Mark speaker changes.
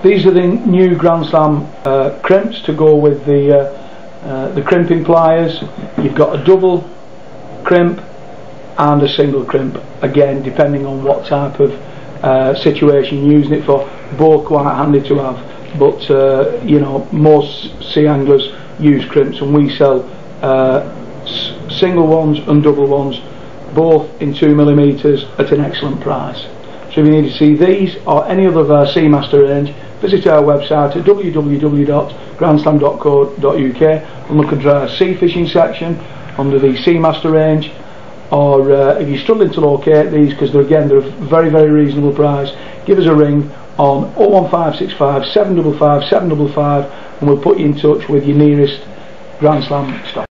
Speaker 1: These are the new Grandeslam crimps to go with the crimping pliers. You've got a double crimp and a single crimp, again depending on what type of situation you're using it for. Both quite handy to have, but you know, most sea anglers use crimps, and we sell single ones and double ones, both in 2mm at an excellent price. So if you need to see these or any other of our Seamaster range, visit our website at www.grandeslam.co.uk and look at our sea fishing section under the Seamaster range. Or if you're struggling to locate these, because they're a very, very reasonable price, give us a ring on 01565 755 755 and we'll put you in touch with your nearest Grandeslam stock.